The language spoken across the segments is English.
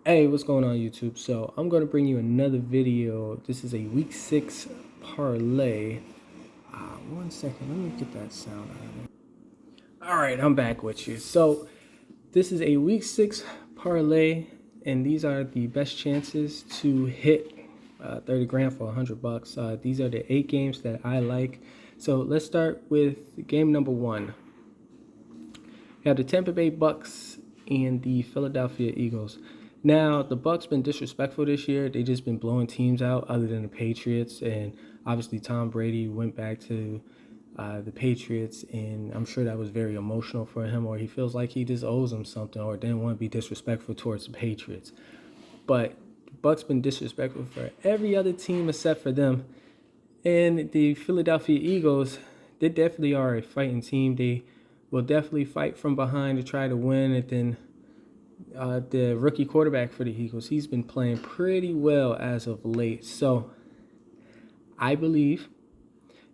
Hey, what's going on, YouTube? So I'm going to bring you another video. This is a week 6 parlay. 1 second, let me get that sound out of there. All right, I'm back with you. So this is a week 6 parlay, and these are the best chances to hit 30 grand for $100. These are the 8 games that I like. So let's start with game number 1. We have the Tampa Bay Bucks and the Philadelphia Eagles. Now, the Bucks been disrespectful this year. They just been blowing teams out other than the Patriots. And obviously, Tom Brady went back to the Patriots, and I'm sure that was very emotional for him, or he feels like he just owes them something or didn't want to be disrespectful towards the Patriots. But the Bucks been disrespectful for every other team except for them. And the Philadelphia Eagles, they definitely are a fighting team. They will definitely fight from behind to try to win. And then the rookie quarterback for the Eagles, he's been playing pretty well as of late. So I believe,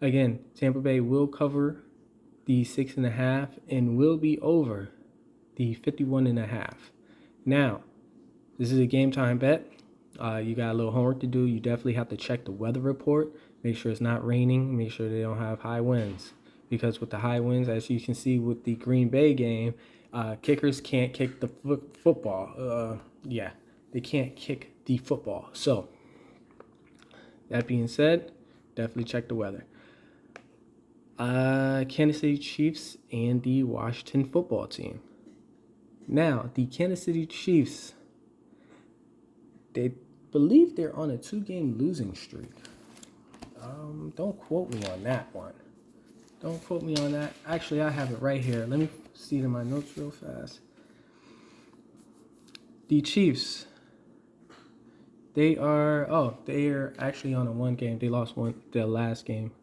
again, Tampa Bay will cover the 6.5 and will be over the 51.5. Now, this is a game time bet. You got a little homework to do. You definitely have to check the weather report. Make sure it's not raining. Make sure they don't have high winds. Because with the high winds, as you can see with the Green Bay game, kickers can't kick the football. They can't kick the football. So, that being said, definitely check the weather. Kansas City Chiefs and the Washington football team. Now, the Kansas City Chiefs, they believe they're on a 2-game losing streak. Don't quote me on that one. Don't quote me on that. Actually, I have it right here. Let me see it in my notes real fast. The Chiefs, they are actually on a 1-game. They lost their last game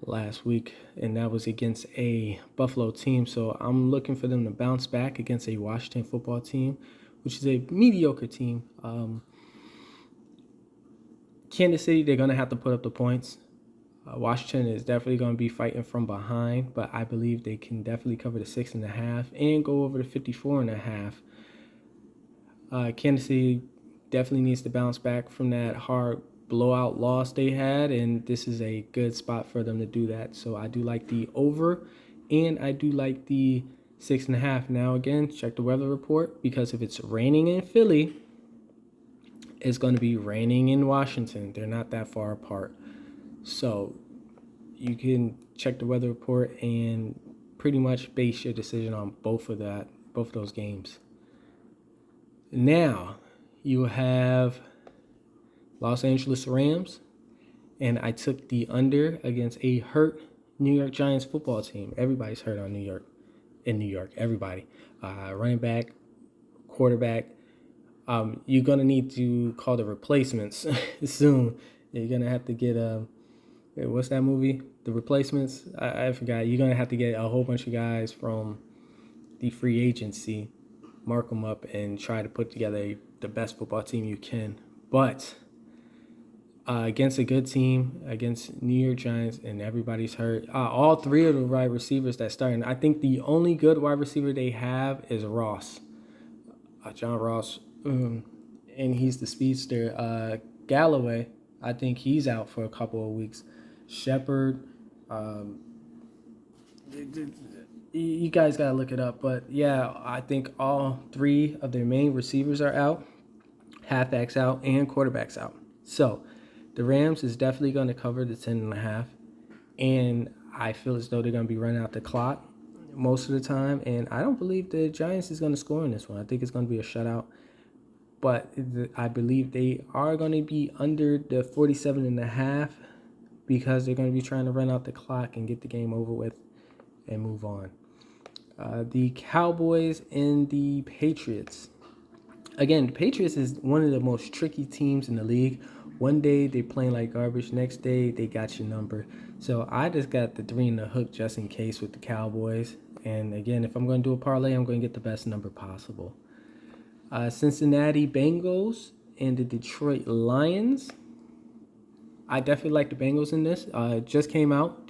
last week, and that was against a Buffalo team. So I'm looking for them to bounce back against a Washington football team, which is a mediocre team. Kansas City, they're going to have to put up the points. Washington is definitely going to be fighting from behind, but I believe they can definitely cover the 6.5 and go over the 54.5. Kansas City definitely needs to bounce back from that hard blowout loss they had, and this is a good spot for them to do that. So I do like the over, and I do like the 6.5. Now again, check the weather report, because if it's raining in Philly, it's going to be raining in Washington. They're not that far apart. So you can check the weather report and pretty much base your decision on both of those games. Now you have Los Angeles Rams, and I took the under against a hurt New York Giants football team. Everybody's hurt on New York. Everybody. Running back, quarterback. You're going to need to call the replacements soon. You're going to have to get what's that movie? The Replacements? I forgot. You're going to have to get a whole bunch of guys from the free agency, mark them up, and try to put together the best football team you can. But against a good team, against New York Giants, and everybody's hurt. All 3 of the wide receivers that starting. I think the only good wide receiver they have is Ross. John Ross. And he's the speedster. Galloway, I think he's out for a couple of weeks. Shepard, you guys got to look it up. But, yeah, I think all 3 of their main receivers are out, halfbacks out, and quarterbacks out. So the Rams is definitely going to cover the 10.5, and I feel as though they're going to be running out the clock most of the time, and I don't believe the Giants is going to score in this one. I think it's going to be a shutout. But I believe they are going to be under the 47.5 because they're going to be trying to run out the clock and get the game over with and move on. The Cowboys and the Patriots. Again, the Patriots is one of the most tricky teams in the league. One day they're playing like garbage. Next day they got your number. So I just got the 3 in the hook just in case with the Cowboys. And again, if I'm going to do a parlay, I'm going to get the best number possible. Cincinnati Bengals and the Detroit Lions. I definitely like the Bengals in this. Just came out.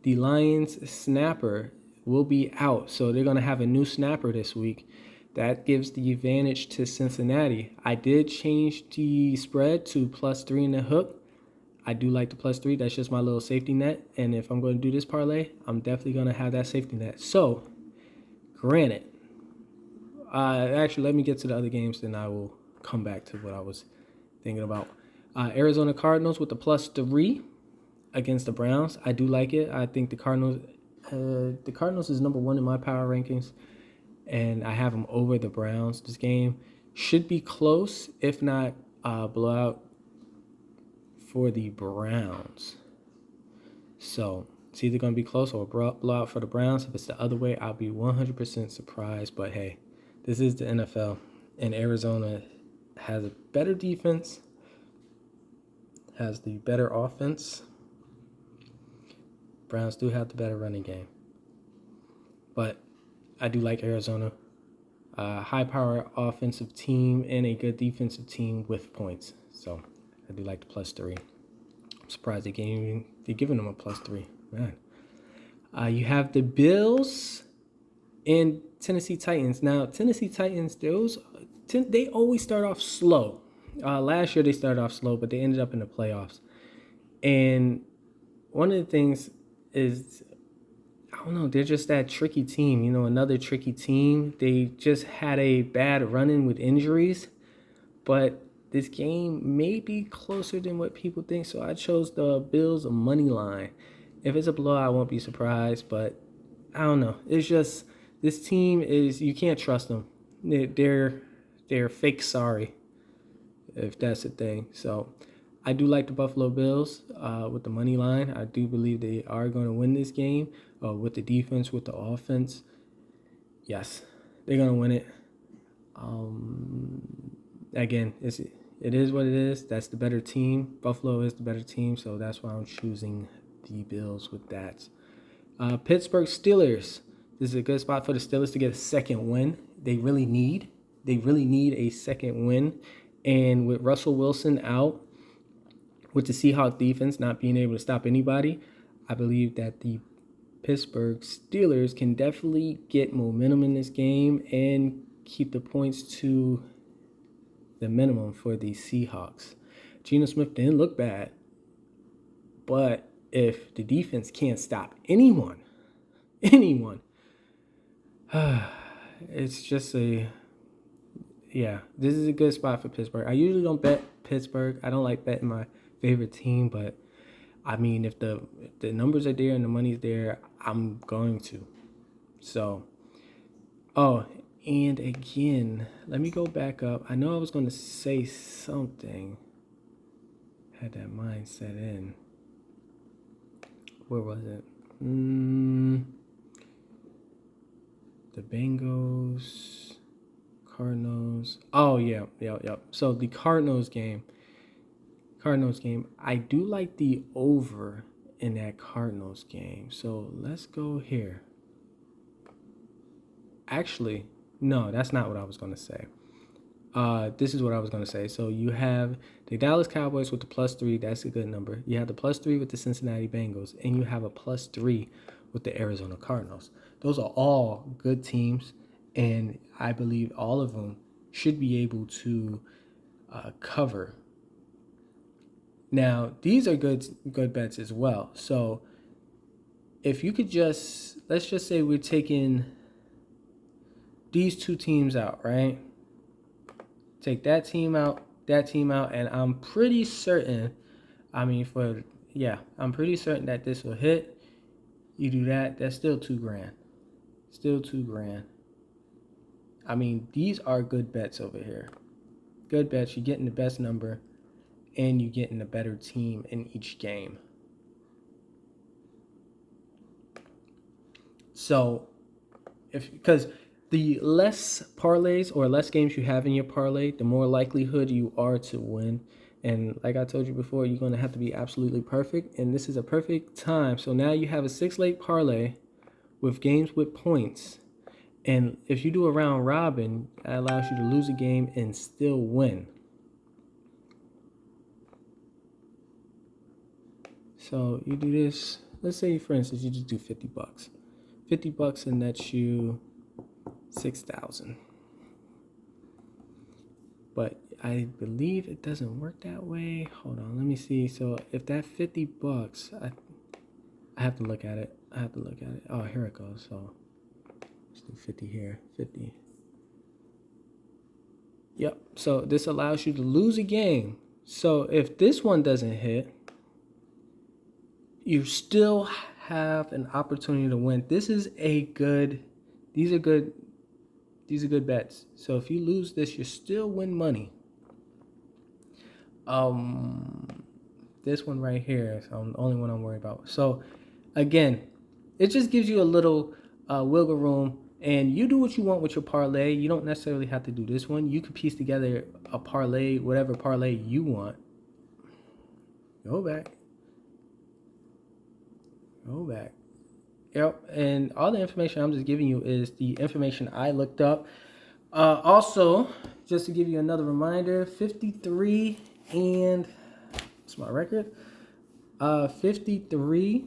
The Lions snapper will be out, so they're going to have a new snapper this week. that gives the advantage to Cincinnati. I did change the spread to +3 in the hook. I do like the +3. That's just my little safety net. And if I'm going to do this parlay, I'm definitely going to have that safety net. So, granted, actually, let me get to the other games, then I will come back to what I was thinking about. Arizona Cardinals with the +3 against the Browns. I do like it. I think the Cardinals is number 1 in my power rankings, and I have them over the Browns. This game should be close, if not blowout for the Browns. So it's either going to be close or a blowout for the Browns. If it's the other way, I'll be 100% surprised. But hey, this is the NFL, and Arizona has a better defense, has the better offense. Browns do have the better running game. But I do like Arizona. High-power offensive team and a good defensive team with points. So I do like the +3. I'm surprised they're giving them a +3. Man. You have the Bills and Tennessee Titans. Now, Tennessee Titans, they always start off slow. Last year they started off slow, but they ended up in the playoffs. And one of the things is, I don't know, they're just that tricky team. You know, another tricky team. They just had a bad run-in with injuries, but this game may be closer than what people think, so I chose the Bills money line. If it's a blowout, I won't be surprised, but I don't know. It's just, this team is, you can't trust them. They're fake sorry, if that's the thing. So I do like the Buffalo Bills with the money line. I do believe they are going to win this game with the defense, with the offense. Yes, they're going to win it. Again, it is what it is. That's the better team. Buffalo is the better team, so that's why I'm choosing the Bills with that. Pittsburgh Steelers. This is a good spot for the Steelers to get a second win. They really need a second win. And with Russell Wilson out, with the Seahawks defense not being able to stop anybody, I believe that the Pittsburgh Steelers can definitely get momentum in this game and keep the points to the minimum for the Seahawks. Geno Smith didn't look bad, but if the defense can't stop anyone, it's just this is a good spot for Pittsburgh. I usually don't bet Pittsburgh. I don't like betting my favorite team, but I mean, if the numbers are there and the money's there, I'm going to. So, and again, let me go back up. I know I was going to say something. Had that mindset in. Where was it? The Bengals, Cardinals. Oh, yeah. So the Cardinals game, I do like the over in that Cardinals game. So let's go here. Actually, no, that's not what I was going to say. This is what I was going to say. So you have the Dallas Cowboys with the +3. That's a good number. You have the +3 with the Cincinnati Bengals, and you have a +3 with the Arizona Cardinals. Those are all good teams, and I believe all of them should be able to cover. Now, these are good bets as well. So if you could let's just say we're taking these two teams out, right? Take that team out, and I'm pretty certain, I'm pretty certain that this will hit. You do that, that's still $2,000. Still $2,000. I mean, these are good bets over here. Good bets, you're getting the best number, and you're getting a better team in each game. So, because the less parlays or less games you have in your parlay, the more likelihood you are to win. And like I told you before, you're going to have to be absolutely perfect. And this is a perfect time. So now you have a 6-leg parlay with games with points. And if you do a round robin, that allows you to lose a game and still win. So you do this. Let's say, for instance, you just do $50. $50 and that's you 6,000. but I believe it doesn't work that way. Hold on, let me see. So if that $50, I have to look at it. Oh, here it goes. So let's do 50 here. 50. Yep. So this allows you to lose a game. So if this one doesn't hit, you still have an opportunity to win. These are good bets. So if you lose this, you still win money. This one right here is the only one I'm worried about. So again, it just gives you a little wiggle room, and you do what you want with your parlay. You don't necessarily have to do this one. You can piece together a parlay, whatever parlay you want. Go back. Yep, and all the information I'm just giving you is the information I looked up. Also, just to give you another reminder, 53 and it's my record. 53,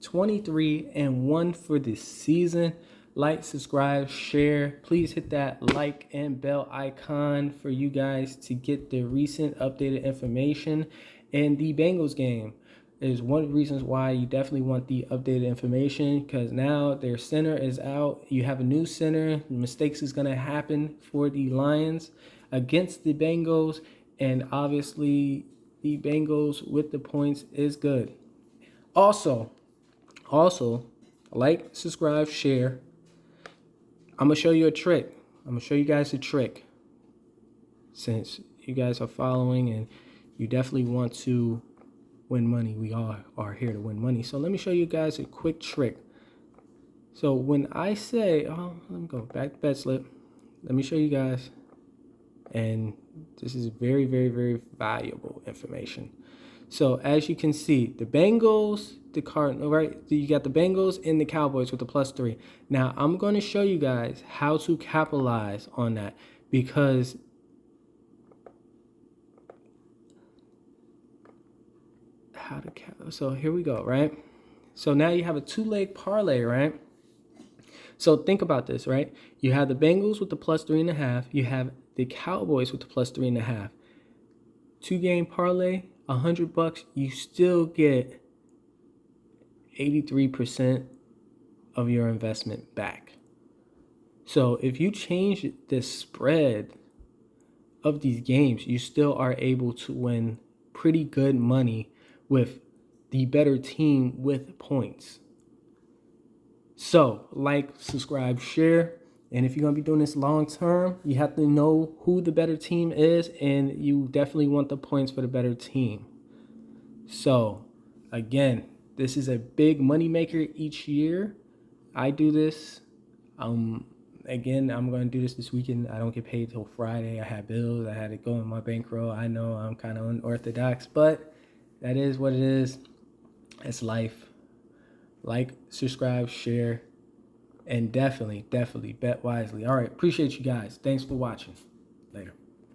23, and 1 for the season. Like, subscribe, share. Please hit that like and bell icon for you guys to get the recent updated information. And the Bengals game is one of the reasons why you definitely want the updated information, because now their center is out. You have a new center. Mistakes is going to happen for the Lions against the Bengals, and obviously the Bengals with the points is good. Also, like, subscribe, share. I'm going to show you a trick. I'm going to show you guys a trick, since you guys are following and you definitely want to win money. We all are here to win money. So let me show you guys a quick trick. So when I say, let me go back to bet slip. Let me show you guys. And this is very, very, very valuable information. So as you can see, the Bengals, the Cardinals, right? You got the Bengals and the Cowboys with the +3. Now I'm going to show you guys how to capitalize on that, because so here we go, right? So now you have a 2-leg parlay, right? So think about this, right? You have the Bengals with the +3.5. You have the Cowboys with the +3.5. 2-game parlay, $100. You still get 83% of your investment back. So if you change the spread of these games, you still are able to win pretty good money with the better team with points. So, like, subscribe, share. And if you're going to be doing this long term, you have to know who the better team is, and you definitely want the points for the better team. So, again, this is a big money maker each year. I do this. Again, I'm going to do this weekend. I don't get paid till Friday. I had bills. I had to go in my bankroll. I know I'm kind of unorthodox, but that is what it is. It's life. Like, subscribe, share, and definitely bet wisely. All right, appreciate you guys. Thanks for watching. Later.